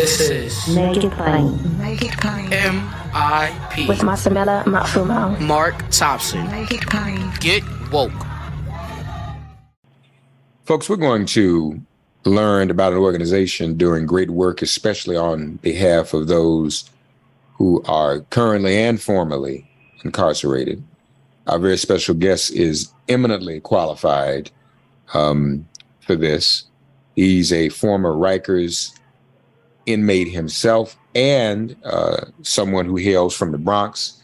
This is Make it plain. Make it plain. MIP With Masamela Matfumo. Mark Thompson. Make it plain. Get woke. Folks, we're going to learn about an organization doing great work, especially on behalf of those who are currently and formerly incarcerated. Our very special guest is eminently qualified for this. He's a former Rikers inmate himself and someone who hails from the Bronx.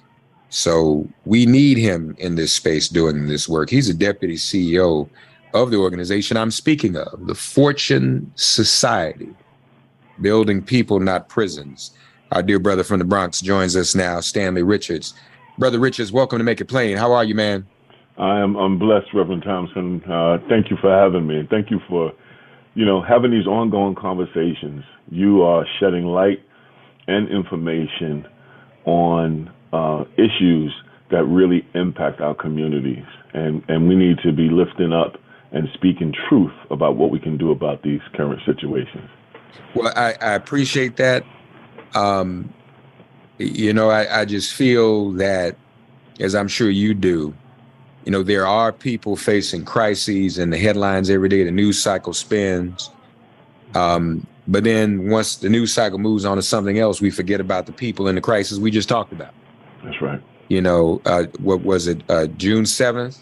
So we need him in this space doing this work. He's a deputy CEO of the organization I'm speaking of, the Fortune Society, building people, not prisons. Our dear brother from the Bronx joins us now, Stanley Richards. Brother Richards, welcome to Make It Plain. How are you, man? I'm blessed, Reverend Thompson. Thank you for having me. Thank you for, having these ongoing conversations. You are shedding light and information on issues that really impact our communities. And we need to be lifting up and speaking truth about what we can do about these current situations. Well, I appreciate that. I just feel that, as I'm sure you do, there are people facing crises in the headlines every day. The news cycle spins. But then once the news cycle moves on to something else, we forget about the people in the crisis we just talked about. That's right. What was it? June 7th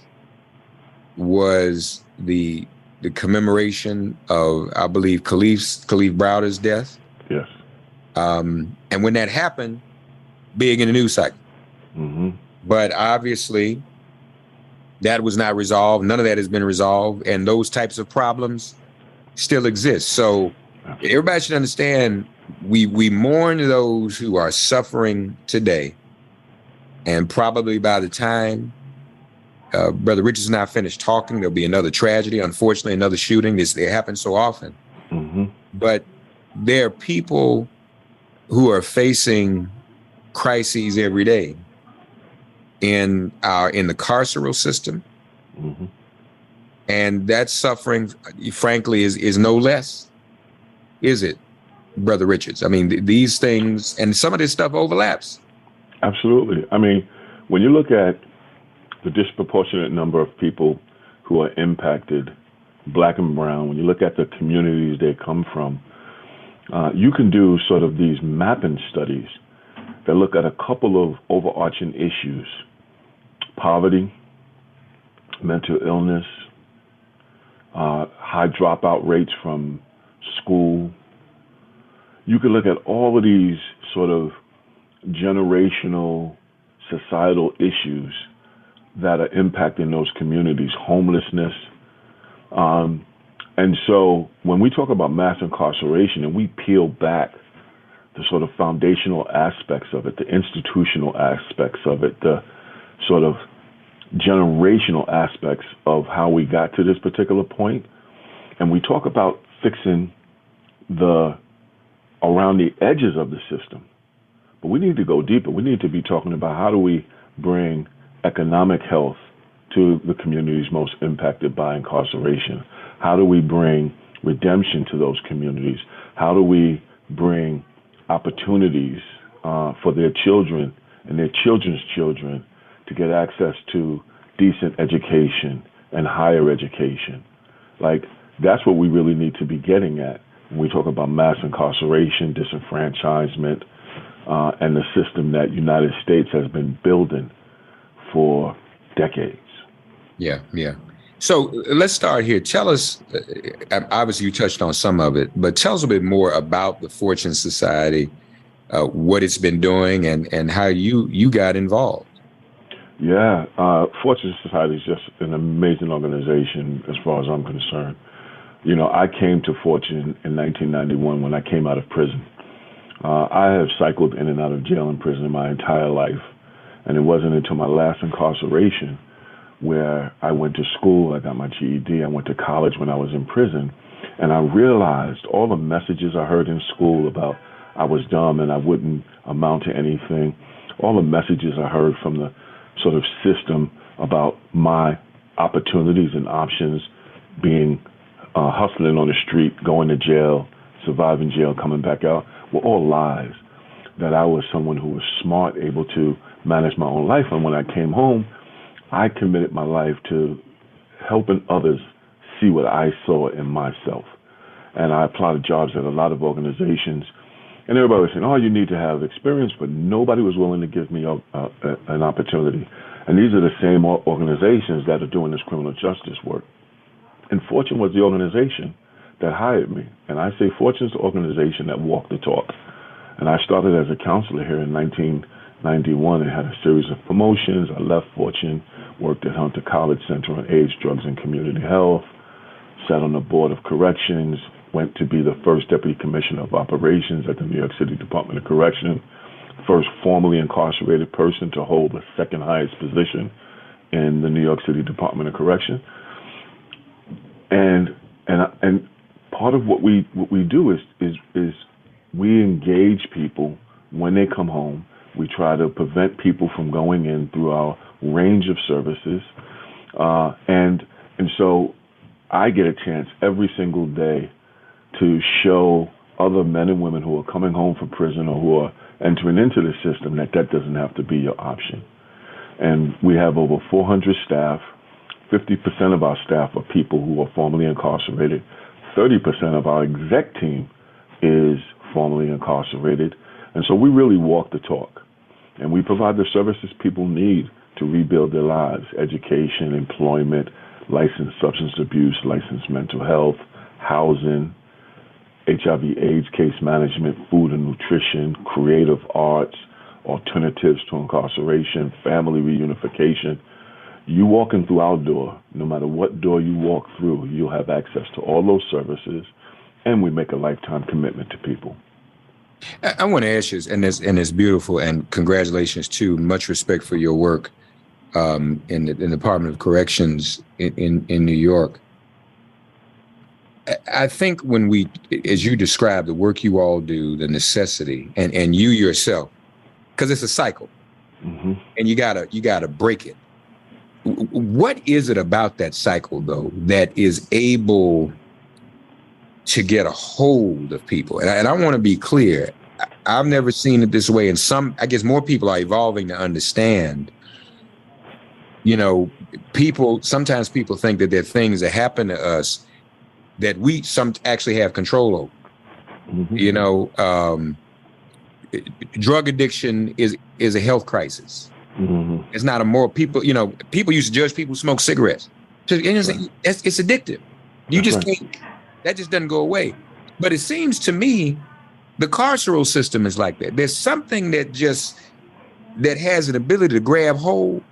was the commemoration of, I believe, Khalif Browder's death. Yes. And when that happened, big in the news cycle. Mm-hmm. But obviously, that was not resolved. None of that has been resolved. And those types of problems still exist. So everybody should understand, we mourn those who are suffering today. And probably by the time Brother Richards and I finished talking, there'll be another tragedy. Unfortunately, another shooting. They happen so often. Mm-hmm. But there are people who are facing crises every day in the carceral system. Mm-hmm. And that suffering, frankly, is no less, is it, Brother Richards? I mean, these things and some of this stuff overlaps. Absolutely. I mean, when you look at the disproportionate number of people who are impacted, Black and brown, when you look at the communities they come from, you can do sort of these mapping studies that look at a couple of overarching issues: poverty, mental illness, high dropout rates from school. You can look at all of these sort of generational societal issues that are impacting those communities, homelessness. And so when we talk about mass incarceration and we peel back the sort of foundational aspects of it, the institutional aspects of it, the sort of generational aspects of how we got to this particular point, and we talk about fixing around the edges of the system, but we need to go deeper. We need to be talking about how do we bring economic health to the communities most impacted by incarceration? How do we bring redemption to those communities? How do we bring opportunities for their children and their children's children to get access to decent education and higher education? Like, that's what we really need to be getting at when we talk about mass incarceration, disenfranchisement, and the system that United States has been building for decades. Yeah. So let's start here. Tell us, obviously you touched on some of it, but tell us a bit more about the Fortune Society, what it's been doing and how you got involved. Yeah, Fortune Society is just an amazing organization as far as I'm concerned. I came to Fortune in 1991 when I came out of prison. I have cycled in and out of jail and prison my entire life. And it wasn't until my last incarceration where I went to school, I got my GED, I went to college when I was in prison, and I realized all the messages I heard in school about I was dumb and I wouldn't amount to anything, all the messages I heard from the sort of system about my opportunities and options being hustling on the street, going to jail, surviving jail, coming back out, were all lies. That I was someone who was smart, able to manage my own life. And when I came home, I committed my life to helping others see what I saw in myself. And I applied to jobs at a lot of organizations. And everybody was saying, oh, you need to have experience, but nobody was willing to give me an opportunity. And these are the same organizations that are doing this criminal justice work. And Fortune was the organization that hired me. And I say Fortune's the organization that walked the talk. And I started as a counselor here in 1991 and had a series of promotions. I left Fortune, worked at Hunter College Center on AIDS, Drugs, and Community Health, sat on the Board of Corrections, went to be the first Deputy Commissioner of Operations at the New York City Department of Correction, first formerly incarcerated person to hold the second highest position in the New York City Department of Correction. And part of what we do is we engage people when they come home. We try to prevent people from going in through our range of services, and so I get a chance every single day to show other men and women who are coming home from prison or who are entering into the system that doesn't have to be your option. And we have over 400 staff. 50% of our staff are people who are formerly incarcerated. 30% of our exec team is formerly incarcerated. And so we really walk the talk. And we provide the services people need to rebuild their lives: education, employment, licensed substance abuse, licensed mental health, housing, HIV/AIDS case management, food and nutrition, creative arts, alternatives to incarceration, family reunification. You walk in through our door, no matter what door you walk through, you'll have access to all those services, and we make a lifetime commitment to people. I want to ask you, and it's beautiful, and congratulations too. Much respect for your work in the Department of Corrections in New York. I think when we, as you describe the work you all do, the necessity, and you yourself, because it's a cycle, mm-hmm. and you gotta break it. What is it about that cycle, though, that is able to get a hold of people? And I want to be clear. I've never seen it this way. And I guess more people are evolving to understand, sometimes people think that there are things that happen to us that we actually have control over. Mm-hmm. Drug addiction is a health crisis. Mm-hmm. It's not a moral. People used to judge people who smoke cigarettes. It's addictive. You just can't. That just doesn't go away. But it seems to me the carceral system is like that. There's something that has an ability to grab hold,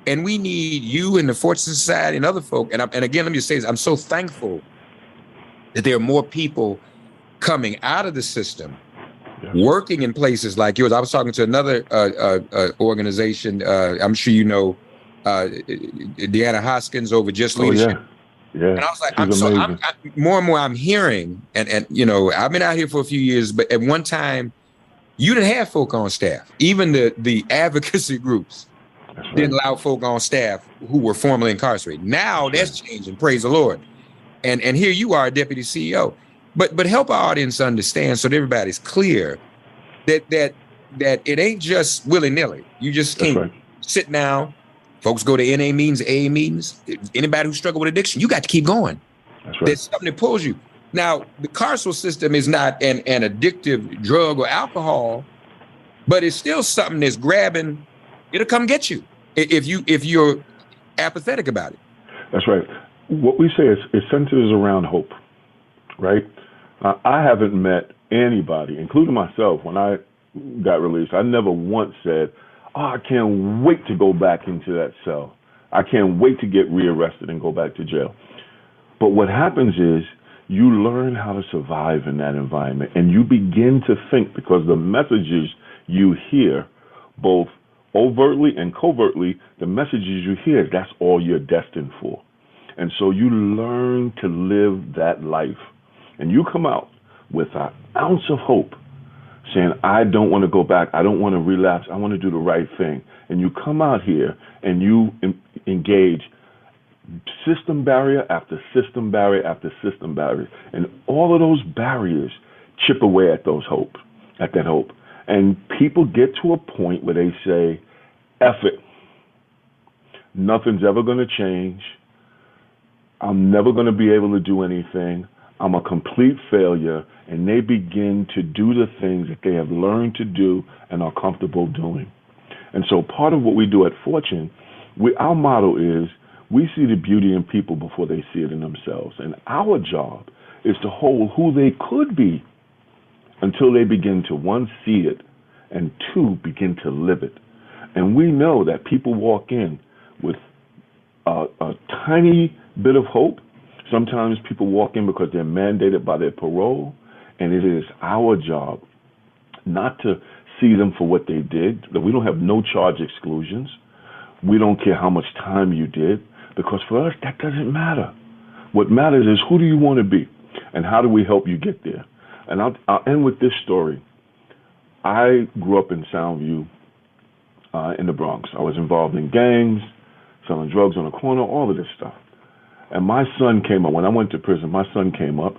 and we need you and the Fortune Society and other folk. And again, let me just say this: I'm so thankful that there are more people coming out of the system, working in places like yours. I was talking to another organization. I'm sure you know Deanna Hoskins over Just Leadership. Yeah. And I was like, more and more I'm hearing, and I've been out here for a few years, but at one time you didn't have folk on staff. Even the advocacy groups didn't allow folk on staff who were formerly incarcerated. Now that's changing, praise the Lord. And here you are, Deputy CEO. But help our audience understand, so that everybody's clear, that it ain't just willy-nilly. You just can't sit down. Folks go to NA meetings, AA meetings. Anybody who struggle with addiction, you got to keep going. That's right. There's something that pulls you. Now, the carceral system is not an addictive drug or alcohol, but it's still something that's grabbing. It'll come get you if you're apathetic about it. That's right. What we say is it centers around hope, right? I haven't met anybody, including myself, when I got released. I never once said, "Oh, I can't wait to go back into that cell. I can't wait to get rearrested and go back to jail." But what happens is you learn how to survive in that environment, and you begin to think, because the messages you hear, both overtly and covertly, the messages you hear, that's all you're destined for. And so you learn to live that life. And you come out with an ounce of hope, saying, I don't want to go back. I don't want to relapse. I want to do the right thing. And you come out here and you engage system barrier after system barrier after system barrier. And all of those barriers chip away at that hope. And people get to a point where they say, F it. Nothing's ever going to change. I'm never going to be able to do anything. I'm a complete failure. And they begin to do the things that they have learned to do and are comfortable doing. And so part of what we do at Fortune, our motto is we see the beauty in people before they see it in themselves. And our job is to hold who they could be until they begin to, one, see it, and two, begin to live it. And we know that people walk in with a tiny bit of hope. Sometimes people walk in because they're mandated by their parole, and it is our job not to see them for what they did. That we don't have no charge exclusions. We don't care how much time you did, because for us, that doesn't matter. What matters is who do you want to be, and how do we help you get there? And I'll end with this story. I grew up in Soundview in the Bronx. I was involved in gangs, selling drugs on the corner, all of this stuff. And my son came up. When I went to prison, my son came up,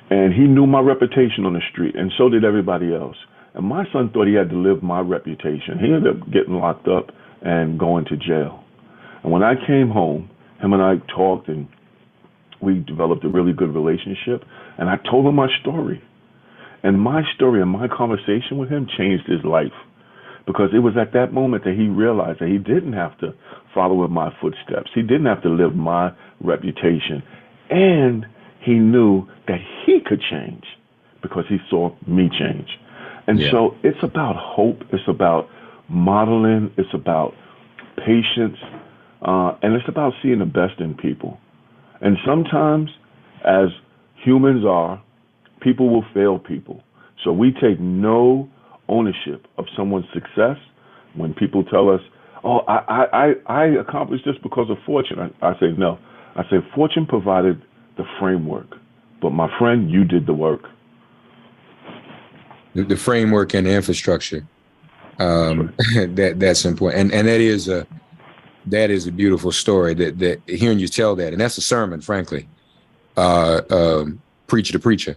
and he knew my reputation on the street, and so did everybody else. And my son thought he had to live my reputation. He ended up getting locked up and going to jail. And when I came home, him and I talked, and we developed a really good relationship. And I told him my story. And my story and my conversation with him changed his life, because it was at that moment that he realized that he didn't have to follow in my footsteps. He didn't have to live my reputation. And he knew that he could change because he saw me change. And so it's about hope. It's about modeling. It's about patience. And it's about seeing the best in people. And sometimes, as humans are, people will fail people. So we take no ownership of someone's success when people tell us, oh, I accomplished this because of Fortune. I say, no. I say, Fortune provided the framework. But my friend, you did the work. The framework and the infrastructure. That's important. And that is a beautiful story that hearing you tell that. And that's a sermon, frankly. Preacher to preacher.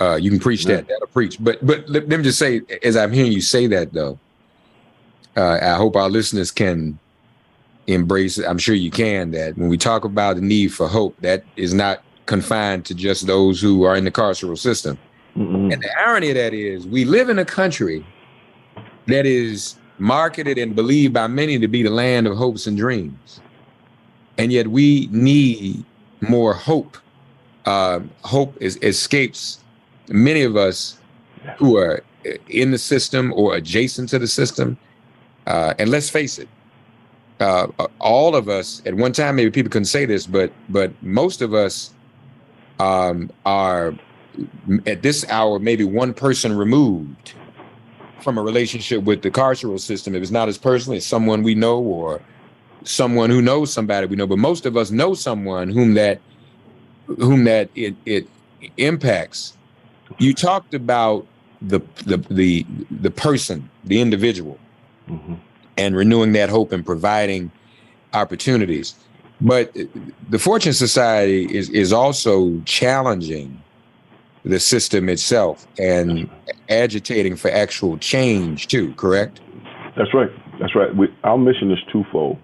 You can preach that'll preach. But let me just say, as I'm hearing you say that, though, I hope our listeners can embrace it. I'm sure you can, that when we talk about the need for hope, that is not confined to just those who are in the carceral system. Mm-hmm. And the irony of that is we live in a country that is marketed and believed by many to be the land of hopes and dreams. And yet we need more hope. Hope escapes many of us who are in the system or adjacent to the system. And let's face it, all of us at one time, maybe people couldn't say this, but most of us are at this hour, maybe one person removed from a relationship with the carceral system. If it's not as personal, it's someone we know or someone who knows somebody we know. But most of us know someone whom that it impacts. You talked about the person, the individual, mm-hmm. and renewing that hope and providing opportunities. But the Fortune Society is also challenging the system itself and agitating for actual change too, correct? That's right. That's right. Our mission is twofold: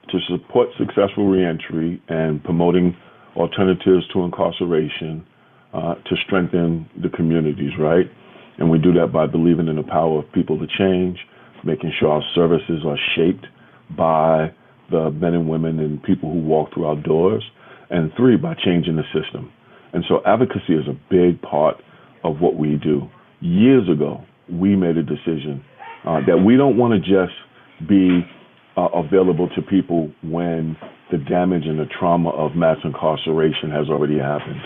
to support successful reentry and promoting alternatives to incarceration, to strengthen the communities, right? And we do that by believing in the power of people to change, making sure our services are shaped by the men and women and people who walk through our doors, and three, by changing the system. And so advocacy is a big part of what we do. Years ago, we made a decision that we don't want to just be available to people when the damage and the trauma of mass incarceration has already happened.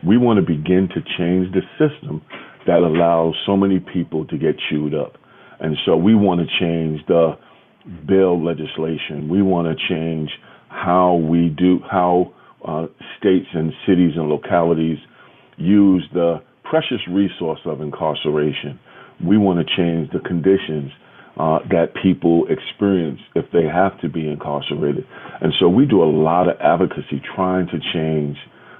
We want to begin to change the system that allows so many people to get chewed up. And so we want to change the bail legislation. We want to change how states and cities and localities use the precious resource of incarceration. We want to change the conditions that people experience if they have to be incarcerated. And so we do a lot of advocacy trying to change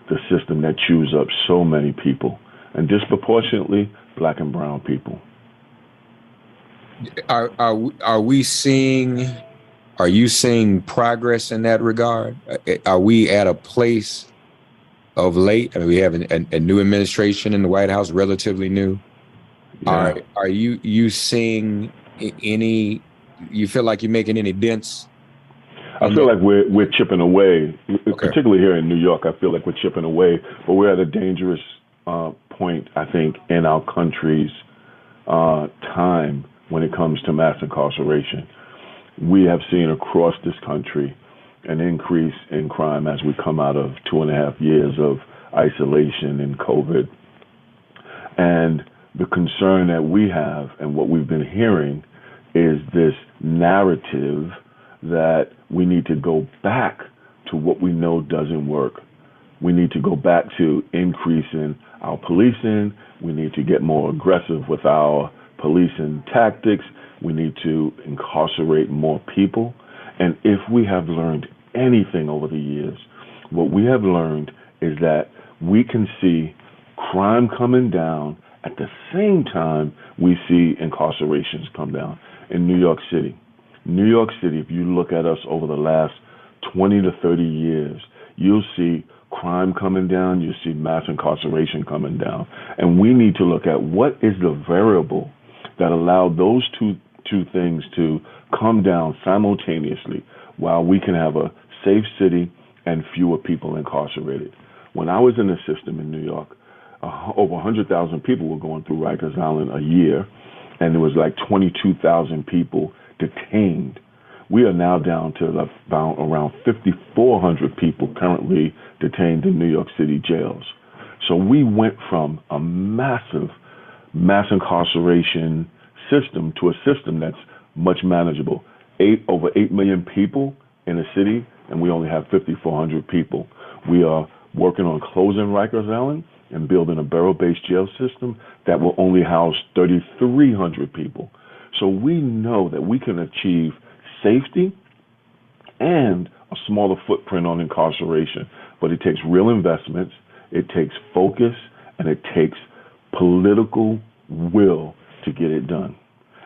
the system that chews up so many people. and disproportionately Black and brown people. Are we seeing? Are you seeing progress in that regard? Are we at a place of late? I mean, we have a new administration in the White House, relatively new. Yeah. Are you seeing any? You feel like you're making any dents? I feel like we're chipping away, Okay. particularly here in New York. I feel like we're chipping away, but we're at a dangerous point, I think, in our country's time when it comes to mass incarceration. We have seen across this country an increase in crime as we come out of 2.5 years of isolation and COVID. And the concern that we have and what we've been hearing is this narrative that we need to go back to what we know doesn't work. We need to go back to increasing our policing. We need to get more aggressive with our policing tactics. We need to incarcerate more people. And if we have learned anything over the years, what we have learned is that we can see crime coming down at the same time we see incarcerations come down. In New York City, if you look at us over the last 20 to 30 years, you'll see crime coming down, you'll see mass incarceration coming down. And we need to look at what is the variable that allowed those two things to come down simultaneously while we can have a safe city and fewer people incarcerated. When I was in the system in New York, over 100,000 people were going through Rikers Island a year, and there was like 22,000 people detained. We are now down to about around 5,400 people currently detained in New York City jails. So we went from a massive mass incarceration system to a system that's much manageable. Over 8 million people in a city, and we only have 5,400 people. We are working on closing Rikers Island and building a borough-based jail system that will only house 3,300 people. So we know that we can achieve safety and a smaller footprint on incarceration, but it takes real investments, it takes focus, and it takes political will to get it done,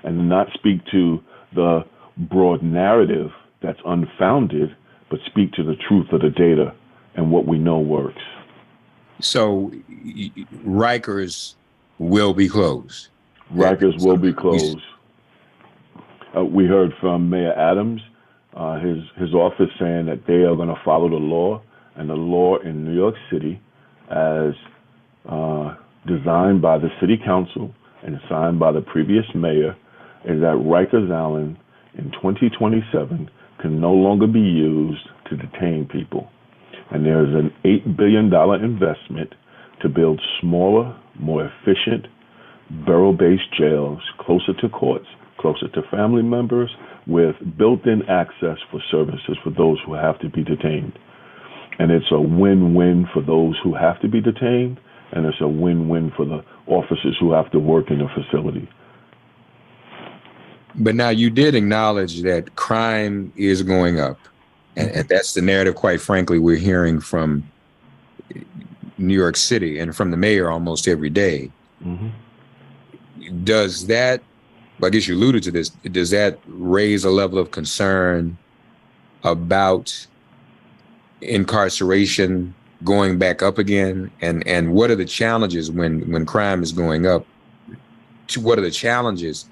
and not speak to the broad narrative that's unfounded, but speak to the truth of the data and what we know works. So Rikers will be closed. Rikers will be closed. We heard from Mayor Adams, his office saying that they are going to follow the law, and the law in New York City, as designed by the city council and signed by the previous mayor, is that Rikers Island in 2027 can no longer be used to detain people. And there's an $8 billion investment to build smaller, more efficient, borough-based jails closer to courts, closer to family members, with built-in access for services for those who have to be detained. And it's a win-win for those who have to be detained, and it's a win-win for the officers who have to work in the facility. But now you did acknowledge that crime is going up. And that's the narrative, quite frankly, we're hearing from New York City and from the mayor almost every day. Mm-hmm. Does that, I guess you alluded to this, does that raise a level of concern about incarceration going back up again? And what are the challenges when crime is going up? What are the challenges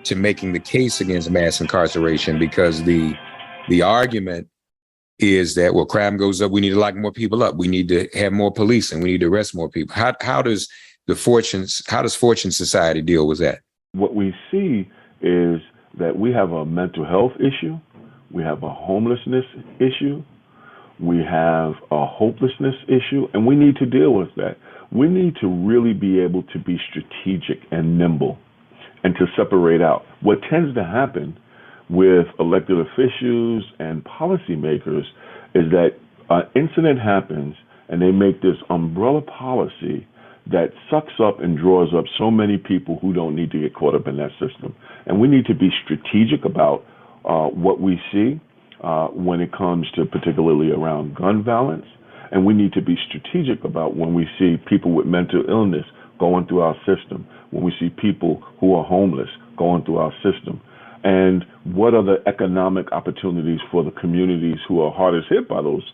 to making the case against mass incarceration? Because the argument is that, well, crime goes up, we need to lock more people up, we need to have more policing, we need to arrest more people. How does Fortune Society deal with that? What we see is that we have a mental health issue, we have a homelessness issue, we have a hopelessness issue, and we need to deal with that. We need to really be able to be strategic and nimble and to separate out. What tends to happen with elected officials and policymakers is that an incident happens and they make this umbrella policy that sucks up and draws up so many people who don't need to get caught up in that system. And we need to be strategic about what we see when it comes to particularly around gun violence. And we need to be strategic about when we see people with mental illness going through our system, when we see people who are homeless going through our system, and what are the economic opportunities for the communities who are hardest hit by those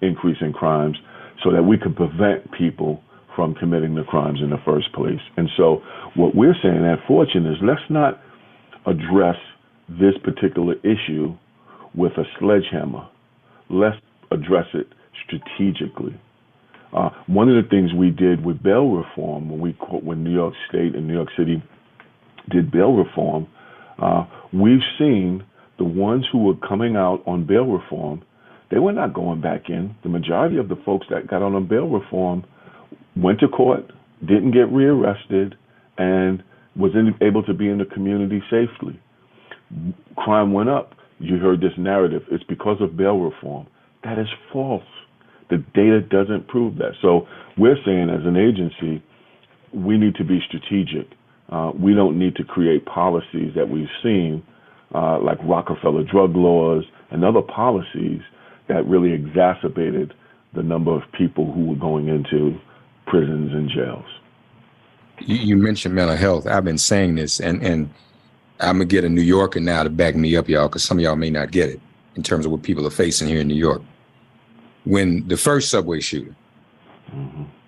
increase in crimes, so that we can prevent people from committing the crimes in the first place. And so what we're saying at Fortune is, let's not address this particular issue with a sledgehammer. Let's address it strategically. One of the things we did with bail reform, when New York State and New York City did bail reform, we've seen the ones who were coming out on bail reform, they were not going back in. The majority of the folks that got on bail reform went to court, didn't get rearrested, and was able to be in the community safely. Crime went up. You heard this narrative. It's because of bail reform. That is false. The data doesn't prove that. So we're saying, as an agency, we need to be strategic. We don't need to create policies that we've seen, like Rockefeller drug laws and other policies that really exacerbated the number of people who were going into prisons and jails. You mentioned mental health. I've been saying this, and I'm going to get a New Yorker now to back me up, y'all, because some of y'all may not get it in terms of what people are facing here in New York. When the first subway shooting,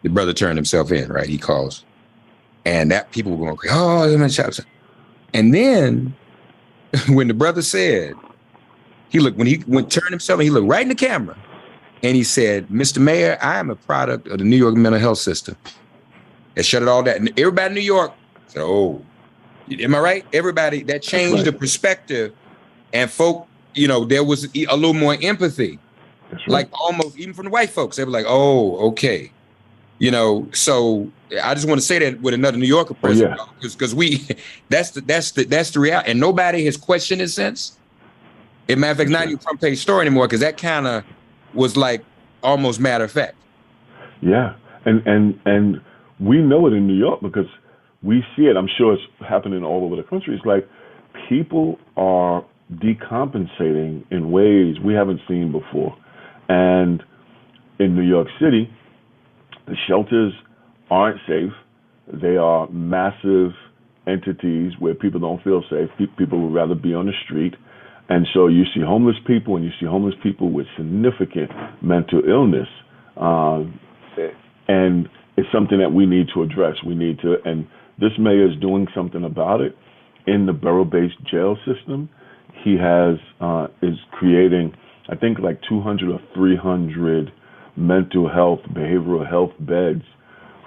the brother turned himself in, right? He calls. And that people were going, oh, I'm shot. And then when the brother said, when he turned himself in, he looked right in the camera and he said, Mr. Mayor, I am a product of the New York mental health system. It shut it all down. And everybody in New York said, oh, am I right? Everybody, that changed the perspective. And folk, there was a little more empathy. Right. Like almost even from the white folks, they were like, oh, okay. So I just want to say that with another New Yorker president, because that's the reality. And nobody has questioned it since. As a matter of fact, not even front page story anymore, because that kind of was like almost matter of fact. Yeah. And we know it in New York because we see it. I'm sure it's happening all over the country. It's like people are decompensating in ways we haven't seen before. And in New York City, the shelters aren't safe. They are massive entities where people don't feel safe. People would rather be on the street. And so you see homeless people, and you see homeless people with significant mental illness. And it's something that we need to address. And this mayor is doing something about it in the borough-based jail system. He is creating, I think, like 200 or 300 mental health, behavioral health beds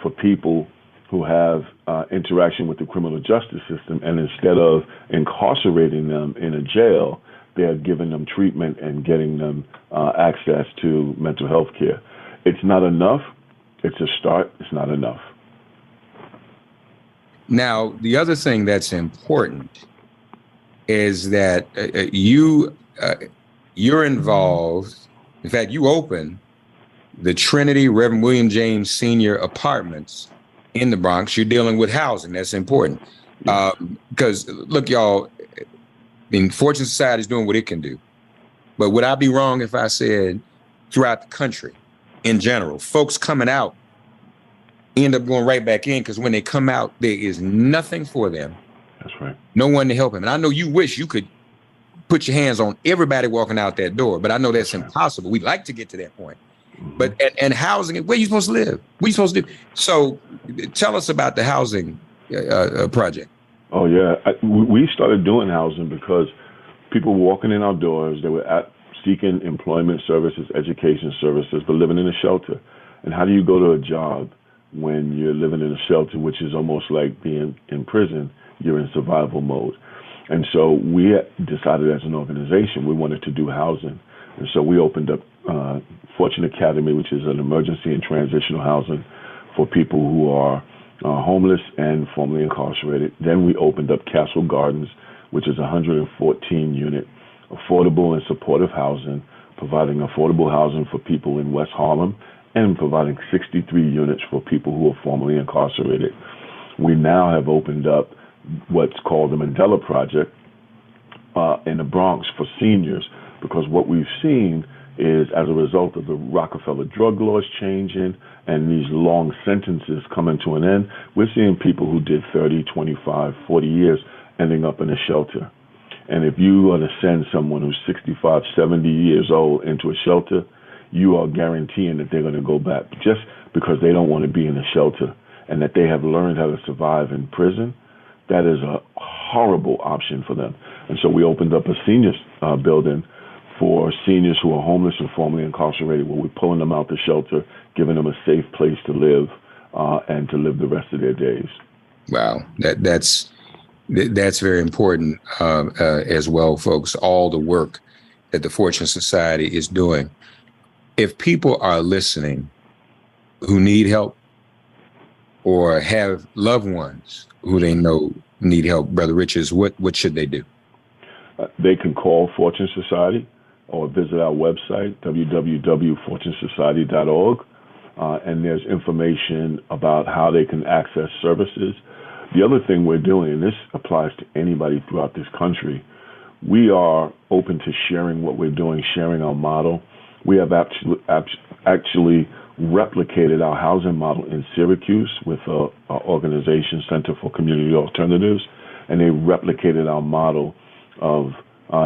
for people who have interaction with the criminal justice system. And instead of incarcerating them in a jail, they're giving them treatment and getting them access to mental health care. It's not enough. It's a start. It's not enough. Now, the other thing that's important is that you're involved. In fact, you opened the Trinity Reverend William James Sr. Apartments in the Bronx. You're dealing with housing. That's important. Because, look, y'all, Fortune Society is doing what it can do. But would I be wrong if I said throughout the country, in general, folks coming out end up going right back in, because when they come out, there is nothing for them. That's right. No one to help them. And I know you wish you could put your hands on everybody walking out that door, but I know that's impossible. We'd like to get to that point. Mm-hmm. But and housing, where are you supposed to live? What are you supposed to do? So tell us about the housing project. Oh, yeah. We started doing housing because people were walking in our doors. They were seeking employment services, education services, but living in a shelter. And how do you go to a job when you're living in a shelter, which is almost like being in prison? You're in survival mode. And so we decided as an organization we wanted to do housing. And so we opened up Fortune Academy, which is an emergency and transitional housing for people who are homeless and formerly incarcerated. Then we opened up Castle Gardens, which is 114-unit affordable and supportive housing, providing affordable housing for people in West Harlem and providing 63 units for people who are formerly incarcerated. We now have opened up what's called the Mandela Project in the Bronx for seniors, because what we've seen is as a result of the Rockefeller drug laws changing and these long sentences coming to an end, we're seeing people who did 30, 25, 40 years ending up in a shelter. And if you are to send someone who's 65, 70 years old into a shelter, you are guaranteeing that they're going to go back just because they don't want to be in a shelter and that they have learned how to survive in prison. That is a horrible option for them. And so we opened up a seniors building for seniors who are homeless and formerly incarcerated, where we're pulling them out the shelter, giving them a safe place to live and to live the rest of their days. Wow, that's very important as well, folks. All the work that the Fortune Society is doing. If people are listening who need help or have loved ones who they know need help, Brother Richards, what should they do? They can call Fortune Society or visit our website, www.fortunesociety.org, and there's information about how they can access services. The other thing we're doing, and this applies to anybody throughout this country, we are open to sharing what we're doing, sharing our model. We have actually replicated our housing model in Syracuse with our organization, Center for Community Alternatives, and they replicated our model of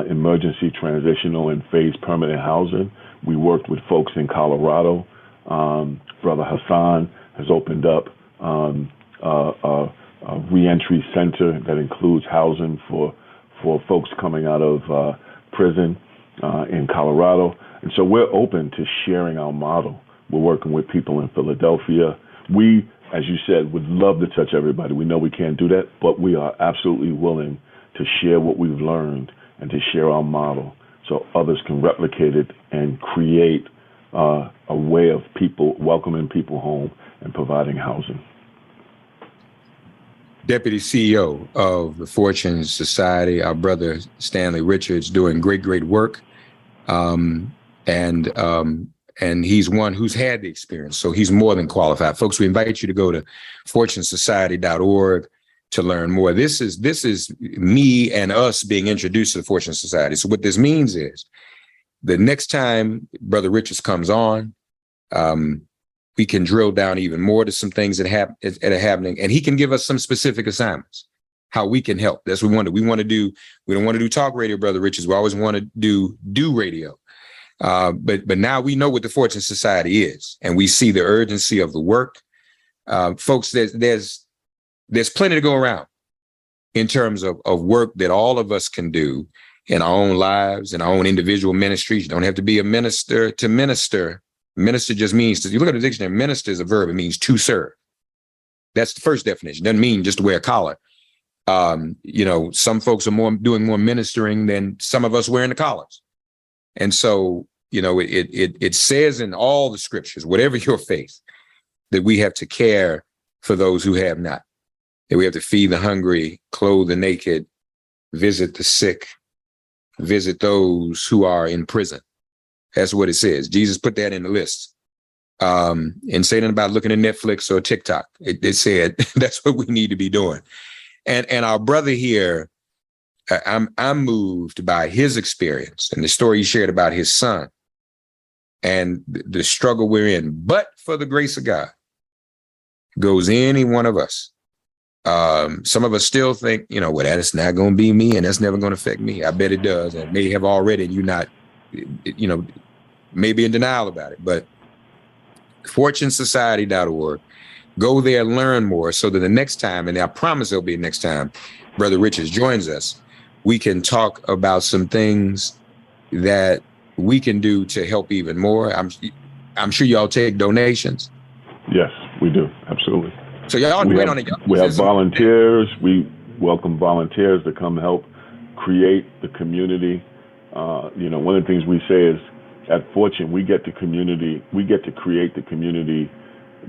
emergency, transitional, and phased permanent housing. We worked with folks in Colorado. Brother Hassan has opened up a reentry center that includes housing for folks coming out of prison in Colorado. And so we're open to sharing our model. We're working with people in Philadelphia. We, as you said, would love to touch everybody. We know we can't do that, but we are absolutely willing to share what we've learned and to share our model so others can replicate it and create a way of people welcoming people home and providing housing. Deputy CEO of the Fortune Society, our brother Stanley Richards, doing great work. And he's one who's had the experience, so he's more than qualified. Folks, we invite you to go to fortunesociety.org to learn more. This is me and us being introduced to the Fortune Society. So what this means is the next time Brother Richards comes on, we can drill down even more to some things that are happening, and he can give us some specific assignments, how we can help. That's what we want to do. We don't want to do talk radio, Brother Richards. We always want to do radio. But now we know what the Fortune Society is, and we see the urgency of the work. Folks, there's plenty to go around in terms of work that all of us can do in our own lives, in our own individual ministries. You don't have to be a minister to minister. Minister just means, you look at the dictionary, minister is a verb. It means to serve. That's the first definition. It doesn't mean just to wear a collar. Some folks are doing more ministering than some of us wearing the collars. And so, it says in all the scriptures, whatever your faith, that we have to care for those who have not, that we have to feed the hungry, clothe the naked, visit the sick, visit those who are in prison. That's what it says. Jesus put that in the list. And say nothing about looking at Netflix or TikTok. It said that's what we need to be doing. And our brother here, I'm moved by his experience and the story he shared about his son and the struggle we're in. But for the grace of God, goes any one of us. Some of us still think, that's not going to be me and that's never going to affect me. I bet it does. And may have already, and you're not, maybe in denial about it. But fortunesociety.org, go there, learn more so that the next time, and I promise there'll be next time Brother Richards joins us, we can talk about some things that we can do to help even more. I'm sure y'all take donations. Yes, we do. Absolutely. So y'all wait on it. We have volunteers. We welcome volunteers to come help create the community. One of the things we say is at Fortune, we get to create the community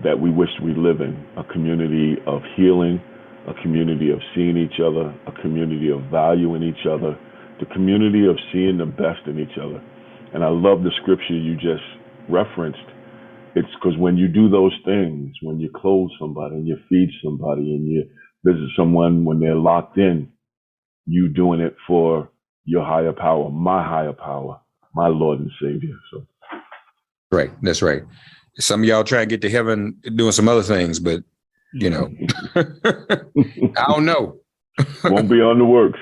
that we wish we live in, a community of healing, a community of seeing each other, a community of valuing each other, the community of seeing the best in each other. And I love the scripture you just referenced. It's because when you do those things, when you clothe somebody and you feed somebody and you visit someone when they're locked in, you doing it for your higher power, my Lord and Savior. So Right. That's right. Some of y'all try and get to heaven doing some other things, but you know, I don't know. Won't be on the works.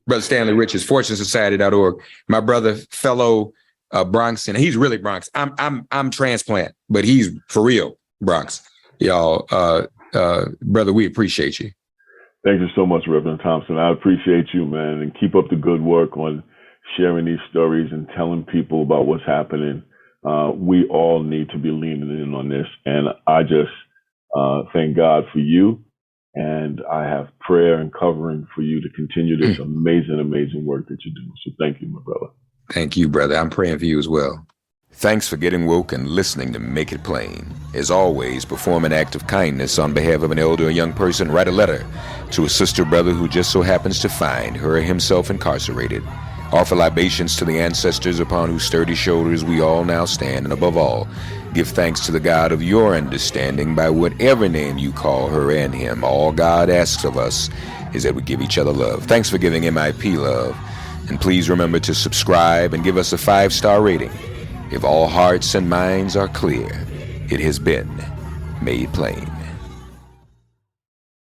Brother Stanley Richards, fortunesociety.org. My brother, fellow Bronx, and he's really Bronx. I'm transplant, but he's for real Bronx. Y'all, brother, we appreciate you. Thank you so much, Reverend Thompson. I appreciate you, man, and keep up the good work on sharing these stories and telling people about what's happening. We all need to be leaning in on this, and I just thank God for you. And I have prayer and covering for you to continue this amazing work that you're doing. So thank you, my brother. Thank you, brother. I'm praying for you as well. Thanks for getting woke and listening to Make It Plain. As always, perform an act of kindness on behalf of an elder or young person. Write a letter to a sister or brother who just so happens to find her or himself incarcerated. Offer libations to the ancestors upon whose sturdy shoulders we all now stand. And above all, give thanks to the God of your understanding by whatever name you call her and him. All God asks of us is that we give each other love. Thanks for giving MIP love. And please remember to subscribe and give us a 5-star rating. If all hearts and minds are clear, it has been made plain.